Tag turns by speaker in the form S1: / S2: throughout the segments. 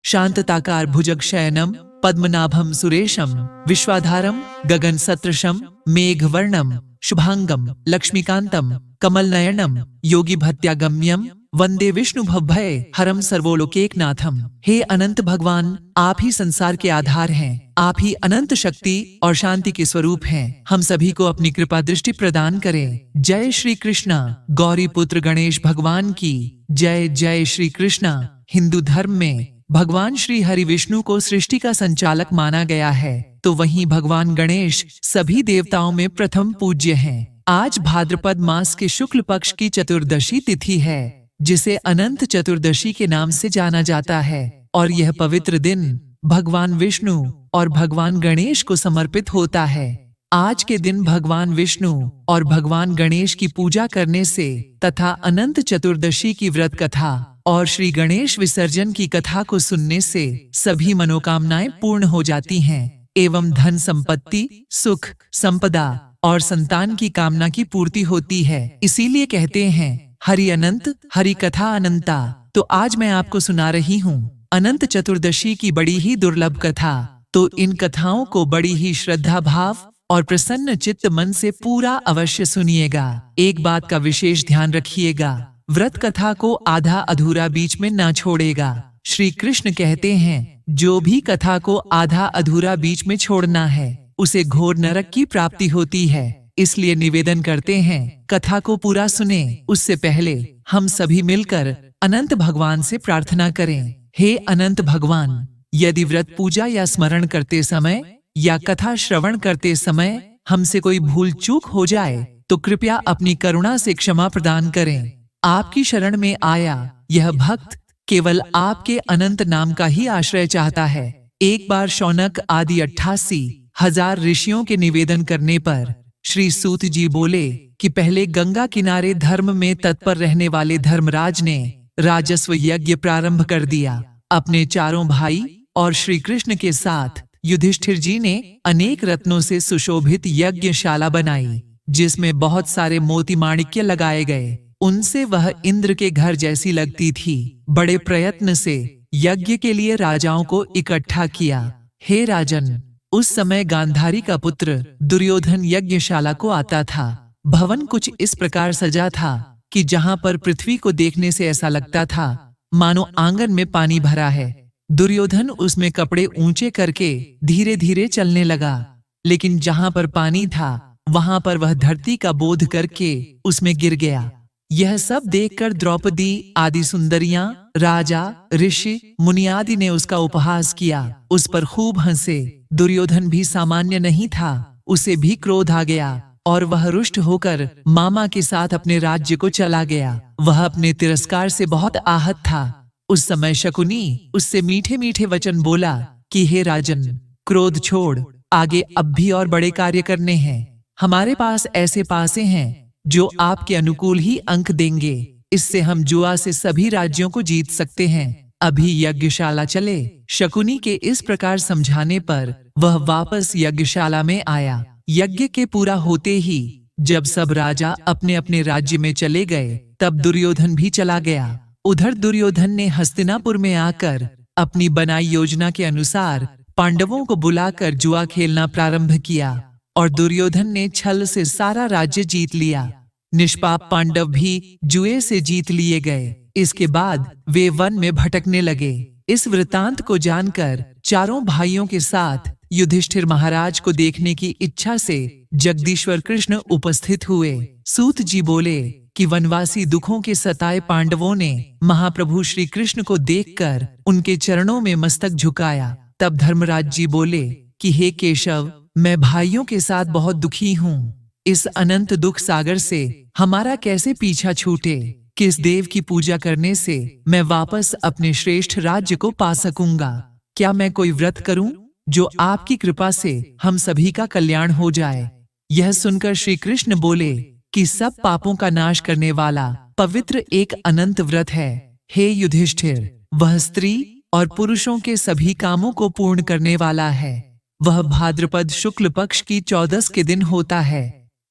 S1: शांतताकार भुजगशयनम पद्मनाभम सुरेशम विश्वाधारम गगन सदृशम मेघवर्णम शुभांगम लक्ष्मीकांतम कमलनयनम योगी भत्यागम्यम वंदे विष्णु भवभय हरम सर्वोलोकैकनाथम। हे अनंत भगवान, आप ही संसार के आधार हैं। आप ही अनंत शक्ति और शांति के स्वरूप हैं। हम सभी को अपनी कृपा दृष्टि प्रदान करें। जय श्री कृष्णा। गौरी पुत्र गणेश भगवान की जय। जय श्री कृष्णा। हिंदू धर्म में भगवान श्री हरि विष्णु को सृष्टि का संचालक माना गया है, तो वहीं भगवान गणेश सभी देवताओं में प्रथम पूज्य हैं। आज भाद्रपद मास के शुक्ल पक्ष की चतुर्दशी तिथि है, जिसे अनंत चतुर्दशी के नाम से जाना जाता है, और यह पवित्र दिन भगवान विष्णु और भगवान गणेश को समर्पित होता है। आज के दिन भगवान विष्णु और भगवान गणेश की पूजा करने से तथा अनंत चतुर्दशी की व्रत कथा और श्री गणेश विसर्जन की कथा को सुनने से सभी मनोकामनाएं पूर्ण हो जाती हैं एवं धन संपत्ति, सुख, संपदा और संतान की कामना की पूर्ति होती है। इसीलिए कहते हैं हरि अनंत, हरि कथा अनंता। तो आज मैं आपको सुना रही हूँ अनंत चतुर्दशी की बड़ी ही दुर्लभ कथा। तो इन कथाओं को बड़ी ही श्रद्धा भाव और प्रसन्न चित्त मन से पूरा अवश्य सुनिएगा। एक बात का विशेष ध्यान रखिएगा, व्रत कथा को आधा अधूरा बीच में ना छोड़ेगा। श्री कृष्ण कहते हैं जो भी कथा को आधा अधूरा बीच में छोड़ना है उसे घोर नरक की प्राप्ति होती है। इसलिए निवेदन करते हैं कथा को पूरा सुने। उससे पहले हम सभी मिलकर अनंत भगवान से प्रार्थना करें। हे अनंत भगवान, यदि व्रत पूजा या स्मरण करते समय या कथा श्रवण करते समय हमसे कोई भूल चूक हो जाए तो कृपया अपनी करुणा से क्षमा प्रदान करें। आपकी शरण में आया यह भक्त केवल आपके अनंत नाम का ही आश्रय चाहता है। एक बार शौनक आदि 88,000 ऋषियों के निवेदन करने पर श्री सूत जी बोले कि पहले गंगा किनारे धर्म में तत्पर रहने वाले धर्मराज ने राजस्व यज्ञ प्रारंभ कर दिया। अपने चारों भाई और श्री कृष्ण के साथ युधिष्ठिर जी ने अनेक रत्नों से सुशोभित यज्ञशाला बनाई, जिसमें बहुत सारे मोती माणिक्य लगाए गए। उनसे वह इंद्र के घर जैसी लगती थी। बड़े प्रयत्न से यज्ञ के लिए राजाओं को इकट्ठा किया। हे राजन, उस समय गांधारी का पुत्र दुर्योधन यज्ञशाला को आता था। भवन कुछ इस प्रकार सजा था कि जहां पर पृथ्वी को देखने से ऐसा लगता था मानो आंगन में पानी भरा है। दुर्योधन उसमें कपड़े ऊंचे करके धीरे धीरे चलने लगा, लेकिन जहां पर पानी था वहां पर वह धरती का बोध करके उसमें गिर गया। यह सब देखकर द्रौपदी आदि सुंदरियां, राजा, ऋषि, मुनि आदि ने उसका उपहास किया, उस पर खूब हंसे। दुर्योधन भी सामान्य नहीं था, उसे भी क्रोध आ गया और वह रुष्ट होकर मामा के साथ अपने राज्य को चला गया। वह अपने तिरस्कार से बहुत आहत था। उस समय शकुनी उससे मीठे मीठे वचन बोला कि हे राजन, क्रोध छोड़, आगे अब भी और बड़े कार्य करने हैं। हमारे पास ऐसे पासे हैं जो आपके अनुकूल ही अंक देंगे। इससे हम जुआ से सभी राज्यों को जीत सकते हैं। अभी यज्ञशाला चले। शकुनी के इस प्रकार समझाने पर वह वापस यज्ञशाला में आया। यज्ञ के पूरा होते ही जब सब राजा अपने अपने राज्य में चले गए, तब दुर्योधन भी चला गया। उधर दुर्योधन ने हस्तिनापुर में आकर अपनी बनाई योजना के अनुसार पांडवों को बुलाकर जुआ खेलना प्रारंभ किया और दुर्योधन ने छल से सारा राज्य जीत लिया। निष्पाप पांडव भी जुए से जीत लिए गए। इसके बाद वे वन में भटकने लगे। इस वृतांत को जानकर चारों भाइयों के साथ युधिष्ठिर महाराज को देखने की इच्छा से जगदीश्वर कृष्ण उपस्थित हुए। सूत जी बोले कि वनवासी दुखों के सताए पांडवों ने महाप्रभु श्री कृष्ण को देखकर उनके चरणों में मस्तक झुकाया। तब धर्मराज जी बोले कि हे केशव, मैं भाइयों के साथ बहुत दुखी हूँ। इस अनंत दुख सागर से हमारा कैसे पीछा छूटे? किस देव की पूजा करने से मैं वापस अपने श्रेष्ठ राज्य को पा सकूंगा? क्या मैं कोई व्रत करूं जो आपकी कृपा से हम सभी का कल्याण हो जाए? यह सुनकर श्री कृष्ण बोले कि सब पापों का नाश करने वाला पवित्र एक अनंत व्रत है। हे युधिष्ठिर, वह स्त्री और पुरुषों के सभी कामों को पूर्ण करने वाला है। वह भाद्रपद शुक्ल पक्ष की 14 के दिन होता है।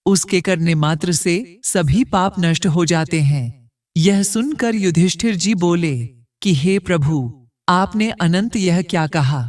S1: उसके करने मात्र से सभी पाप नष्ट हो जाते हैं। यह सुनकर युधिष्ठिर जी बोले कि हे प्रभु, आपने अनंत यह क्या कहा?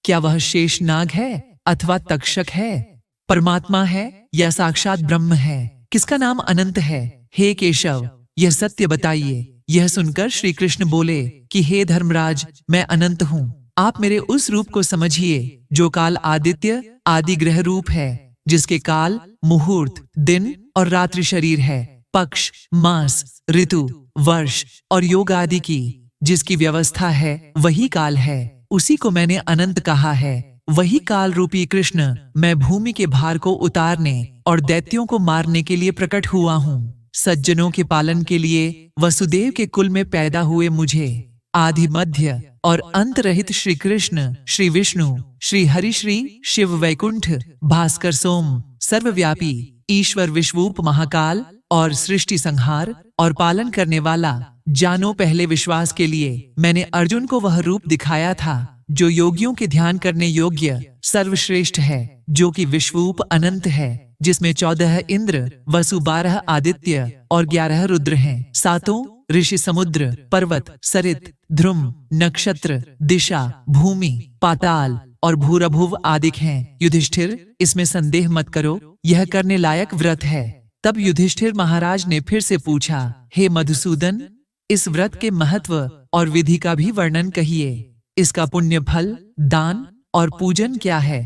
S1: क्या वह शेषनाग है अथवा तक्षक है? परमात्मा है या साक्षात ब्रह्म है? किसका नाम अनंत है? हे केशव, यह सत्य बताइए। यह सुनकर श्री कृष्ण बोले कि हे धर्मराज, मैं अनंत हूँ। आप मेरे उस रूप को समझिए जो काल आदित्य आदि ग्रह रूप है, जिसके काल, मुहूर्त, दिन और रात्रि शरीर है, पक्ष, मास, ऋतु, वर्ष और योग आदि की जिसकी व्यवस्था है वही काल है। उसी को मैंने अनंत कहा है। वही काल रूपी कृष्ण मैं भूमि के भार को उतारने और दैत्यों को मारने के लिए प्रकट हुआ हूँ। सज्जनों के पालन के लिए वसुदेव के कुल में पैदा हुए मुझे आदि मध्य और अंत रहित श्री कृष्ण, श्री विष्णु, श्री हरि, श्री शिव, वैकुंठ, भास्कर, सोम, सर्वव्यापी ईश्वर, विश्वरूप, महाकाल और सृष्टि संहार और पालन करने वाला जानो। पहले विश्वास के लिए मैंने अर्जुन को वह रूप दिखाया था जो योगियों के ध्यान करने योग्य सर्वश्रेष्ठ है, जो कि विश्वरूप अनंत है, जिसमें 14 इंद्र, वसु, 12 आदित्य और 11 रुद्र हैं। 7 ऋषि, समुद्र, पर्वत, सरित, ध्रुव, नक्षत्र, दिशा, भूमि, पाताल और भूरभुव आदिक हैं। युधिष्ठिर, इसमें संदेह मत करो, यह करने लायक व्रत है। तब युधिष्ठिर महाराज ने फिर से पूछा, हे मधुसूदन, इस व्रत के महत्व और विधि का भी वर्णन कहिए। इसका पुण्य फल, दान और पूजन क्या है?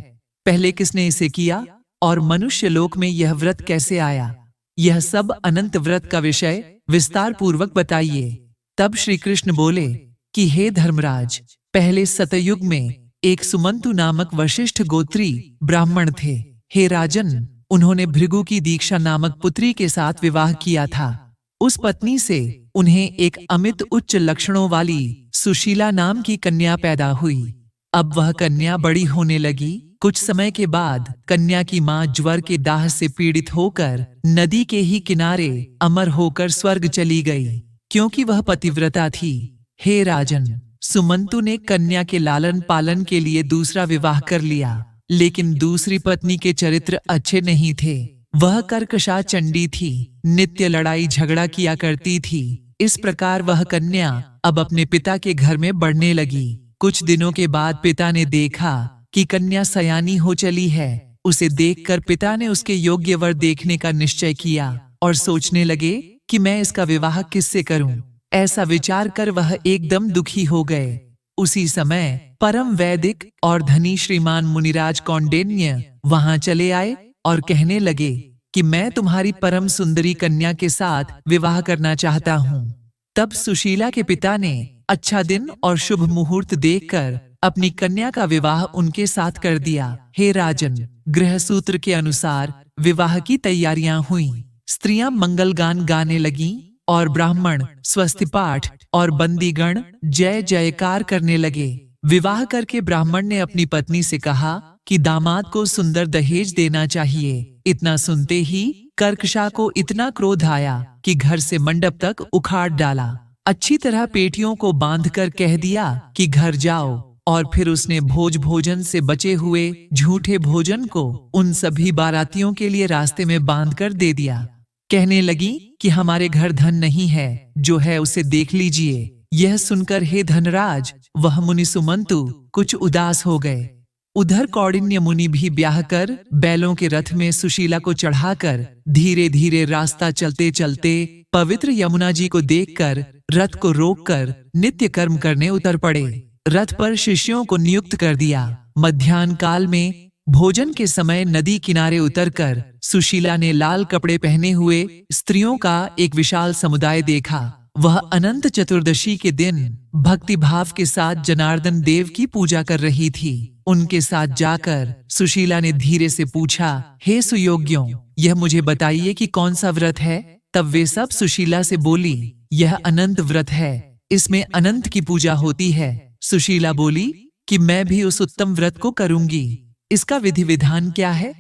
S1: पहले किसने इसे किया और मनुष्य लोक में यह व्रत कैसे आया? यह सब अनंत व्रत का विषय विस्तार पूर्वक बताइए। तब श्री कृष्ण बोले कि हे धर्मराज, पहले सतयुग में एक सुमंतु नामक वशिष्ठ गोत्री ब्राह्मण थे। हे राजन, उन्होंने भृगु की दीक्षा नामक पुत्री के साथ विवाह किया था। उस पत्नी से उन्हें एक अमित उच्च लक्षणों वाली सुशीला नाम की कन्या पैदा हुई। अब वह कन्या बड़ी होने लगी। कुछ समय के बाद कन्या की मां ज्वर के दाह से पीड़ित होकर नदी के ही किनारे अमर होकर स्वर्ग चली गई, क्योंकि वह पतिव्रता थी। हे राजन, सुमंतु ने कन्या के लालन पालन के लिए दूसरा विवाह कर लिया, लेकिन दूसरी पत्नी के चरित्र अच्छे नहीं थे। वह कर्कशा चंडी थी, नित्य लड़ाई झगड़ा किया करती थी। इस प्रकार वह कन्या अब अपने पिता के घर में बढ़ने लगी। कुछ दिनों के बाद पिता ने देखा कि कन्या सयानी हो चली है। उसे देखकर पिता ने उसके योग्य वर देखने का निश्चय किया और सोचने लगे कि मैं इसका विवाह किससे करूं। ऐसा विचार कर वह एकदम दुखी हो गए। उसी समय परम वैदिक और धनी श्रीमान मुनिराज कौंडिन्य वहां चले आए और कहने लगे कि मैं तुम्हारी परम सुंदरी कन्या के साथ विवाह करना चाहता हूँ। तब सुशीला के पिता ने अच्छा दिन और शुभ मुहूर्त देखकर अपनी कन्या का विवाह उनके साथ कर दिया। हे राजन, गृह सूत्र के अनुसार विवाह की तैयारियां हुई। स्त्रियां मंगल गान गाने लगीं और ब्राह्मण स्वस्ति पाठ और बंदीगण जय जयकार करने लगे। विवाह करके ब्राह्मण ने अपनी पत्नी से कहा कि दामाद को सुंदर दहेज देना चाहिए। इतना सुनते ही कर्कशा को इतना क्रोध आया कि घर से मंडप तक उखाड़ डाला। अच्छी तरह पेटियों को बांधकर कह दिया कि घर जाओ, और फिर उसने भोजन से बचे हुए झूठे भोजन को उन सभी बारातियों के लिए रास्ते में बांधकर दे दिया। कहने लगी कि हमारे घर धन नहीं है, जो है उसे देख लीजिए। यह सुनकर हे धनराज, वह मुनि सुमंतु कुछ उदास हो गए। उधर कौंडिन्य मुनि भी ब्याह कर बैलों के रथ में सुशीला को चढ़ाकर धीरे धीरे रास्ता चलते चलते पवित्र यमुना जी को देखकर रथ को रोककर नित्य कर्म करने उतर पड़े। रथ पर शिष्यों को नियुक्त कर दिया। मध्याह्न काल में भोजन के समय नदी किनारे उतरकर सुशीला ने लाल कपड़े पहने हुए स्त्रियों का एक विशाल समुदाय देखा। वह अनंत चतुर्दशी के दिन भक्ति भाव के साथ जनार्दन देव की पूजा कर रही थी। उनके साथ जाकर सुशीला ने धीरे से पूछा, हे सुयोग्यों, यह मुझे बताइए कि कौन सा व्रत है। तब वे सब सुशीला से बोली, यह अनंत व्रत है, इसमें अनंत की पूजा होती है। सुशीला बोली कि मैं भी उस उत्तम व्रत को करूंगी। इसका विधि विधान क्या है,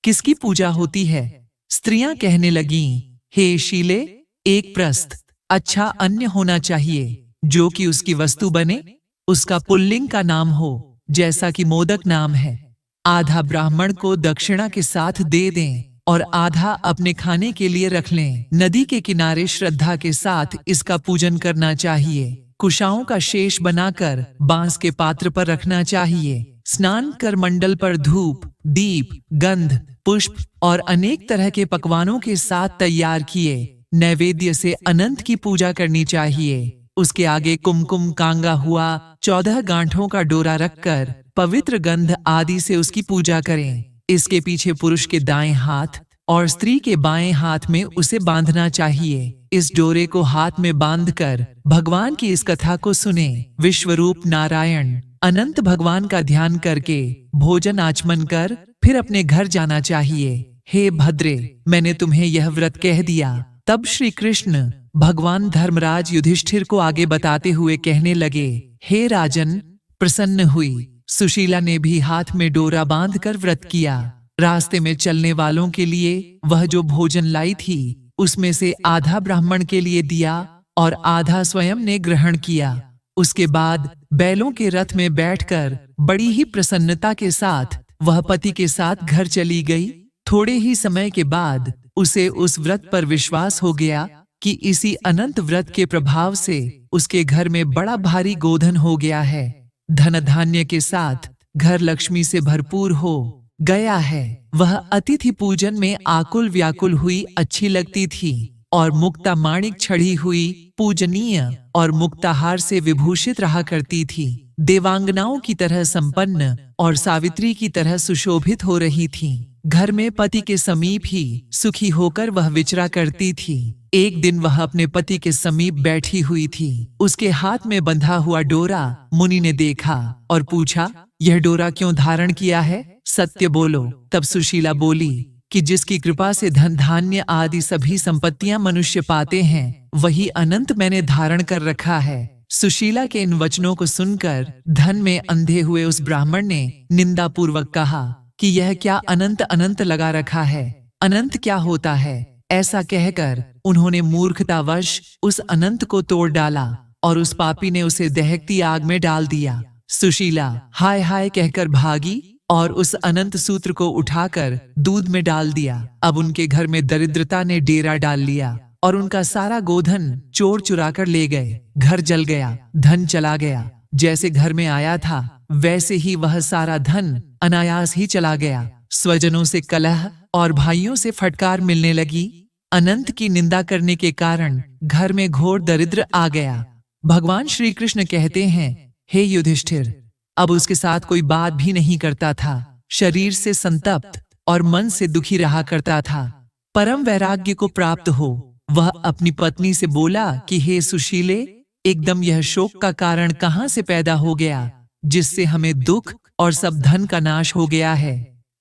S1: किसकी पूजा होती है? स्त्रियां कहने लगीं, हे शीले, एक प्रस्थ अच्छा अन्न होना चाहिए, जो कि उसकी वस्तु बने। उसका पुल्लिंग का नाम हो, जैसा कि मोदक नाम है। आधा ब्राह्मण को दक्षिणा के साथ दे दें और आधा अपने खाने के लिए रख लें। नदी के किनारे श्रद्धा के साथ इसका पूजन करना चाहिए। कुशाओं का शेष बनाकर बांस के पात्र पर रखना चाहिए। स्नान कर मंडल पर धूप, दीप, गंध, पुष्प और अनेक तरह के पकवानों के साथ तैयार किए नैवेद्य से अनंत की पूजा करनी चाहिए। उसके आगे कुमकुम, कांगा हुआ 14 गांठों का डोरा रखकर पवित्र गंध आदि से उसकी पूजा करें। इसके पीछे पुरुष के दाएं हाथ और स्त्री के बाएं हाथ में उसे बांधना चाहिए। इस डोरे को हाथ में बांधकर भगवान की इस कथा को सुने। विश्वरूप नारायण अनंत भगवान का ध्यान करके भोजन आचमन कर फिर अपने घर जाना चाहिए। हे भद्रे, मैंने तुम्हें यह व्रत कह दिया। तब श्री कृष्ण भगवान धर्मराज युधिष्ठिर को आगे बताते हुए कहने लगे, हे राजन, प्रसन्न हुई सुशीला ने भी हाथ में डोरा बांधकर व्रत किया। रास्ते में चलने वालों के लिए वह जो भोजन लाई थी उसमें से आधा ब्राह्मण के लिए दिया और आधा स्वयं ने ग्रहण किया। उसके बाद बैलों के रथ में बैठकर बड़ी ही प्रसन्नता के साथ वह पति के साथ घर चली गई। थोड़े ही समय के बाद उसे उस व्रत पर विश्वास हो गया कि इसी अनंत व्रत के प्रभाव से उसके घर में बड़ा भारी गोधन हो गया है। धन धान्य के साथ घर लक्ष्मी से भरपूर हो गया है। वह अतिथि पूजन में आकुल व्याकुल हुई अच्छी लगती थी और मुक्ता माणिक छड़ी हुई पूजनीय और मुक्ताहार से विभूषित रहा करती थी। देवांगनाओं की तरह संपन्न और सावित्री की तरह सुशोभित हो रही थी। घर में पति के समीप ही सुखी होकर वह विचरा करती थी। एक दिन वह अपने पति के समीप बैठी हुई थी। उसके हाथ में बंधा हुआ डोरा मुनि ने देखा और पूछा, यह डोरा क्यों धारण किया है? सत्य बोलो। तब सुशीला बोली कि जिसकी कृपा से धन धान्य आदि सभी संपत्तियां मनुष्य पाते हैं, वही अनंत मैंने धारण कर रखा है। सुशीला के इन वचनों को सुनकर धन में अंधे हुए उस ब्राह्मण ने निंदा पूर्वक कहा कि यह क्या अनंत अनंत लगा रखा है, अनंत क्या होता है? ऐसा कहकर उन्होंने मूर्खतावश उस अनंत को तोड़ डाला और उस पापी ने उसे दहकती आग में डाल दिया। सुशीला हाय हाय कहकर भागी और उस अनंत सूत्र को उठाकर दूध में डाल दिया। अब उनके घर में दरिद्रता ने डेरा डाल लिया और उनका सारा गोधन चोर चुरा कर ले गए। घर जल गया, धन चला गया। जैसे घर में आया था वैसे ही वह सारा धन अनायास ही चला गया। स्वजनों से कलह और भाइयों से फटकार मिलने लगी। अनंत की निंदा करने के कारण घर में घोर दरिद्र आ गया। भगवान श्री कृष्ण कहते हैं, हे युधिष्ठिर, अब उसके साथ कोई बात भी नहीं करता था। शरीर से संतप्त और मन से दुखी रहा करता था। परम वैराग्य को प्राप्त हो वह अपनी पत्नी से बोला कि हे सुशीले, एकदम यह शोक का कारण कहाँ से पैदा हो गया जिससे हमें दुख और सब धन का नाश हो गया है।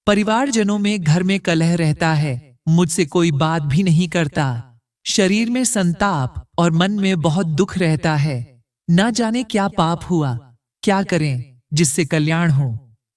S1: परिवारजनों में घर में कलह रहता है, मुझसे कोई बात भी नहीं करता। शरीर में संताप और मन में बहुत दुख रहता है। ना जाने क्या पाप हुआ, क्या करें जिससे कल्याण हो।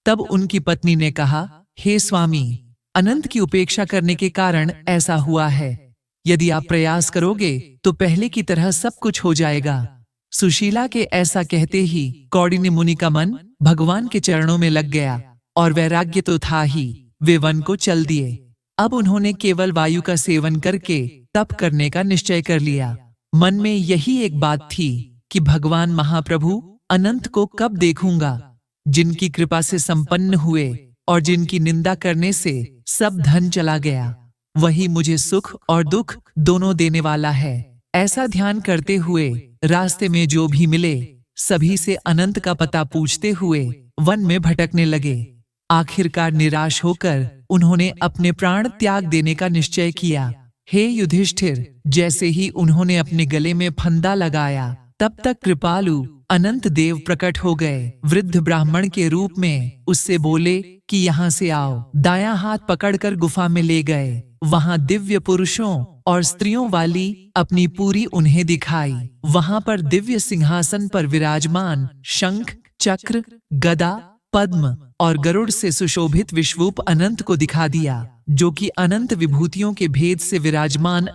S1: तब उनकी पत्नी ने कहा, हे स्वामी, अनंत की उपेक्षा करने के कारण ऐसा हुआ है। यदि आप प्रयास करोगे तो पहले की तरह सब कुछ हो जाएगा। सुशीला के ऐसा कहते ही कौंडिन्य मुनि का मन भगवान के चरणों में लग गया और वैराग्य तो था ही, वे वन को चल दिए। अब उन्होंने केवल वायु का सेवन करके तप करने का निश्चय कर लिया। मन में यही एक बात थी कि भगवान महाप्रभु अनंत को कब देखूंगा, जिनकी कृपा से संपन्न हुए और जिनकी निंदा करने से सब धन चला गया, वही मुझे सुख और दुख दोनों देने वाला है। ऐसा ध्यान करते हुए रास्ते में जो भी मिले सभी से अनंत का पता पूछते हुए वन में भटकने लगे। आखिरकार निराश होकर उन्होंने अपने प्राण त्याग देने का निश्चय किया। हे युधिष्ठिर, जैसे ही उन्होंने अपने गले में फंदा लगाया तब तक कृपालु अनंत देव प्रकट हो गए। वृद्ध ब्राह्मण के रूप में उससे बोले कि यहाँ से आओ। दायां हाथ पकड़कर गुफा में ले गए। वहां दिव्य पुरुषों और स्त्रियों वाली अपनी पूरी उन्हें दिखाई। वहां पर दिव्य सिंहासन पर विराजमान शंख, चक्र, गदा, पद्म और गरुड़ से सुशोभित विश्वरूप अनंत को दिखा दिया, जो कि अनंत विभूतियों के भेद से विराजमान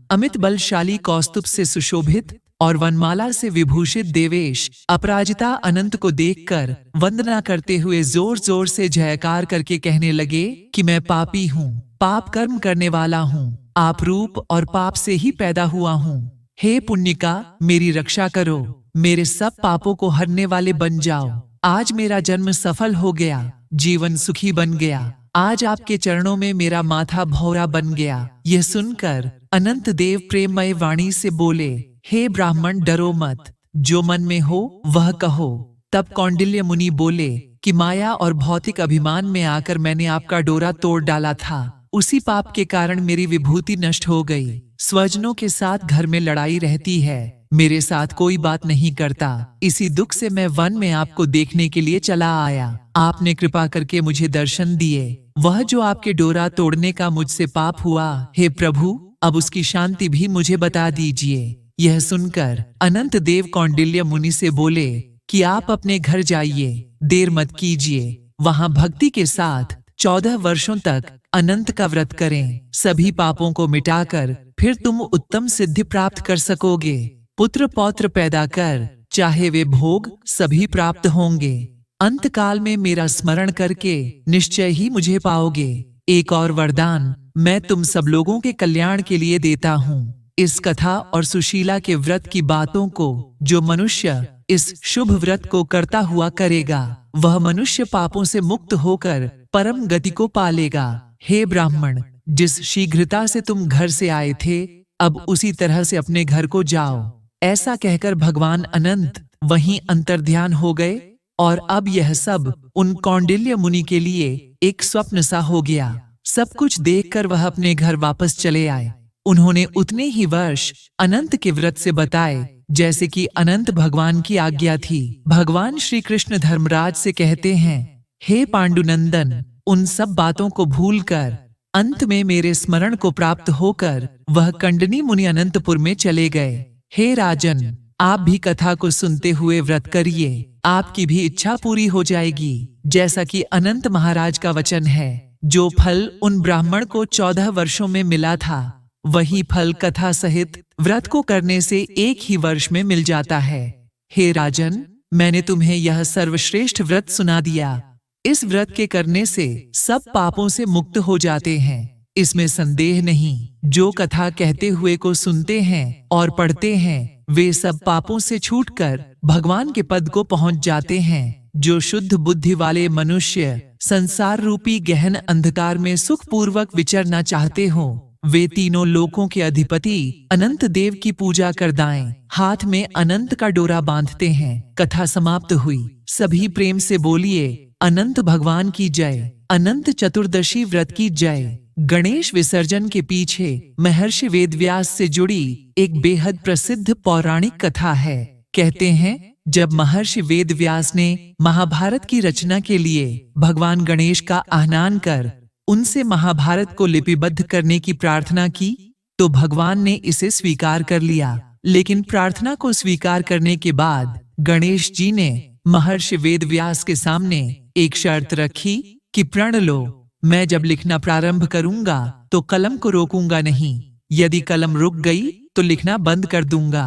S1: अमित बलशाली कौस्तुभ से सुशोभित और वनमाला से विभूषित देवेश अपराजिता अनंत को देखकर वंदना करते हुए जोर जोर से जयकार करके कहने लगे कि मैं पापी हूँ, पाप कर्म करने वाला हूँ, आप रूप और पाप से ही पैदा हुआ हूँ। हे पुण्यिका, मेरी रक्षा करो, मेरे सब पापों को हरने वाले बन जाओ। आज मेरा जन्म सफल हो गया, जीवन सुखी बन गया। आज आपके चरणों में मेरा माथा भौरा बन गया। यह सुनकर अनंत देव प्रेममय वाणी से बोले, हे ब्राह्मण, डरो मत, जो मन में हो वह कहो। तब कौंडिल्य मुनि बोले कि माया और भौतिक अभिमान में आकर मैंने आपका डोरा तोड़ डाला था। उसी पाप के कारण मेरी विभूति नष्ट हो गई। स्वजनों के साथ घर में लड़ाई रहती है, मेरे साथ कोई बात नहीं करता। इसी दुख से मैं वन में आपको देखने के लिए चला आया। आपने कृपा करके मुझे दर्शन दिए। वह जो आपके डोरा तोड़ने का मुझसे पाप हुआ, हे प्रभु, अब उसकी शांति भी मुझे बता दीजिए। यह सुनकर अनंत देव कौंडिल्य मुनि से बोले कि आप अपने घर जाइए, देर मत कीजिए। वहां भक्ति के साथ 14 वर्षों तक अनंत का व्रत करें। सभी पापों को मिटाकर फिर तुम उत्तम सिद्धि प्राप्त कर सकोगे। पुत्र पौत्र पैदा कर, चाहे वे भोग, सभी प्राप्त होंगे। अंत काल में मेरा स्मरण करके निश्चय ही मुझे पाओगे। एक और वरदान मैं तुम सब लोगों के कल्याण के लिए देता हूँ। इस कथा और सुशीला के व्रत की बातों को जो मनुष्य इस शुभ व्रत को करता हुआ करेगा, वह मनुष्य पापों से मुक्त होकर परम गति को पालेगा। हे ब्राह्मण, जिस शीघ्रता से तुम घर से आए थे, अब उसी तरह से अपने घर को जाओ। ऐसा कहकर भगवान अनंत वहीं अंतर्ध्यान हो गए और अब यह सब उन कौंडिल्य मुनि के लिए एक स्वप्न सा हो गया। सब कुछ देखकर वह अपने घर वापस चले आए। उन्होंने उतने ही वर्ष अनंत के व्रत से बताए जैसे कि अनंत भगवान की आज्ञा थी। भगवान श्री कृष्ण धर्मराज से कहते हैं, हे पांडुनंदन, उन सब बातों को भूलकर अंत में मेरे स्मरण को प्राप्त होकर वह कंडनी मुनि अनंतपुर में चले गए। हे राजन, आप भी कथा को सुनते हुए व्रत करिए, आपकी भी इच्छा पूरी हो जाएगी। जैसा कि अनंत महाराज का वचन है, जो फल उन ब्राह्मण को 14 वर्षों में मिला था, वही फल कथा सहित व्रत को करने से एक ही वर्ष में मिल जाता है। हे राजन, मैंने तुम्हें यह सर्वश्रेष्ठ व्रत सुना दिया। इस व्रत के करने से सब पापों से मुक्त हो जाते हैं, इसमें संदेह नहीं। जो कथा कहते हुए को सुनते हैं और पढ़ते हैं, वे सब पापों से छूटकर भगवान के पद को पहुंच जाते हैं। जो शुद्ध बुद्धि वाले मनुष्य संसार रूपी गहन अंधकार में सुखपूर्वक विचरना चाहते हो, वे तीनों लोकों के अधिपति अनंत देव की पूजा कर दाएं, हाथ में अनंत का डोरा बांधते हैं। कथा समाप्त हुई। सभी प्रेम से बोलिए, अनंत भगवान की जय, अनंत चतुर्दशी व्रत की जय। गणेश विसर्जन के पीछे महर्षि वेदव्यास से जुड़ी एक बेहद प्रसिद्ध पौराणिक कथा है। कहते हैं, जब महर्षि वेदव्यास ने महाभारत की रचना के लिए भगवान गणेश का आह्वान कर उनसे महाभारत को लिपिबद्ध करने की प्रार्थना की, तो भगवान ने इसे स्वीकार कर लिया। लेकिन प्रार्थना को स्वीकार करने के बाद गणेश जी ने महर्षि वेदव्यास के सामने एक शर्त रखी कि प्रण लो, मैं जब लिखना प्रारंभ करूंगा तो कलम को रोकूंगा नहीं। यदि कलम रुक गई तो लिखना बंद कर दूंगा।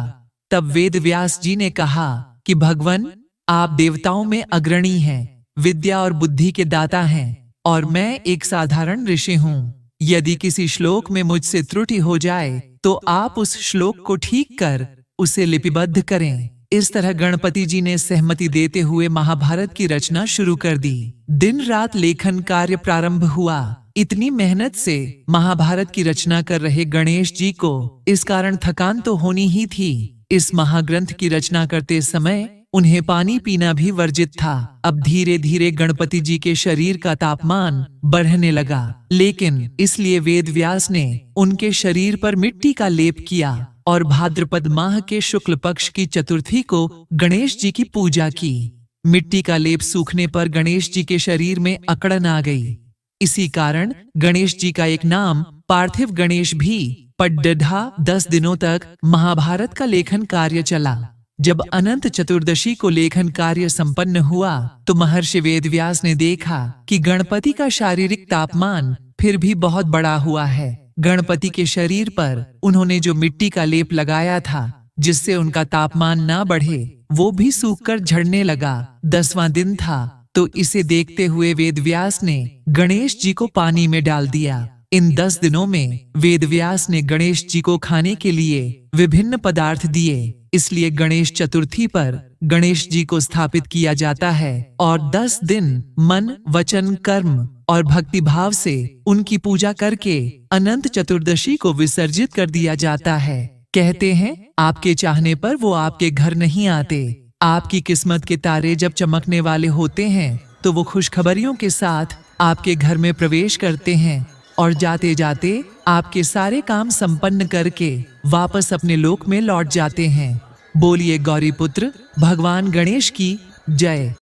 S1: तब वेदव्यास जी ने कहा कि भगवान, आप देवताओं में अग्रणी हैं, विद्या और बुद्धि के दाता हैं, और मैं एक साधारण ऋषि हूँ। यदि किसी श्लोक में मुझसे त्रुटि हो जाए तो आप उस श्लोक को ठीक कर उसे लिपिबद्ध करें। इस तरह गणपति जी ने सहमति देते हुए महाभारत की रचना शुरू कर दी। दिन रात लेखन कार्य प्रारंभ हुआ। इतनी मेहनत से महाभारत की रचना कर रहे गणेश जी को इस कारण थकान तो होनी ही थी। इस महाग्रंथ की रचना करते समय उन्हें पानी पीना भी वर्जित था। अब धीरे धीरे गणपति जी के शरीर का तापमान बढ़ने लगा, लेकिन इसलिए वेदव्यास ने उनके शरीर पर मिट्टी का लेप किया और भाद्रपद माह के शुक्ल पक्ष की चतुर्थी को गणेश जी की पूजा की। मिट्टी का लेप सूखने पर गणेश जी के शरीर में अकड़न आ गई। इसी कारण गणेश जी का एक नाम पार्थिव गणेश भी पड्डढ़ा। 10 दिनों तक महाभारत का लेखन कार्य चला। जब अनंत चतुर्दशी को लेखन कार्य संपन्न हुआ तो महर्षि वेदव्यास ने देखा कि गणपति का शारीरिक तापमान फिर भी बहुत बड़ा हुआ है। गणपति के शरीर पर उन्होंने जो मिट्टी का लेप लगाया था जिससे उनका तापमान ना बढ़े, वो भी सूखकर झड़ने लगा। 10वां दिन था तो इसे देखते हुए वेदव्यास ने गणेश जी को पानी में डाल दिया। इन 10 दिनों में वेदव्यास ने गणेश जी को खाने के लिए विभिन्न पदार्थ दिए, इसलिए गणेश चतुर्थी पर गणेश जी को स्थापित किया जाता है और 10 दिन मन, वचन, कर्म और भक्ति भाव से उनकी पूजा करके अनंत चतुर्दशी को विसर्जित कर दिया जाता है। कहते हैं आपके चाहने पर वो आपके घर नहीं आते। आपकी किस्मत के तारे जब चमकने वाले होते हैं तो वो खुशखबरियों के साथ आपके घर में प्रवेश करते हैं और जाते जाते आपके सारे काम संपन्न करके वापस अपने लोक में लौट जाते हैं। बोलिए गौरी पुत्र भगवान गणेश की जय।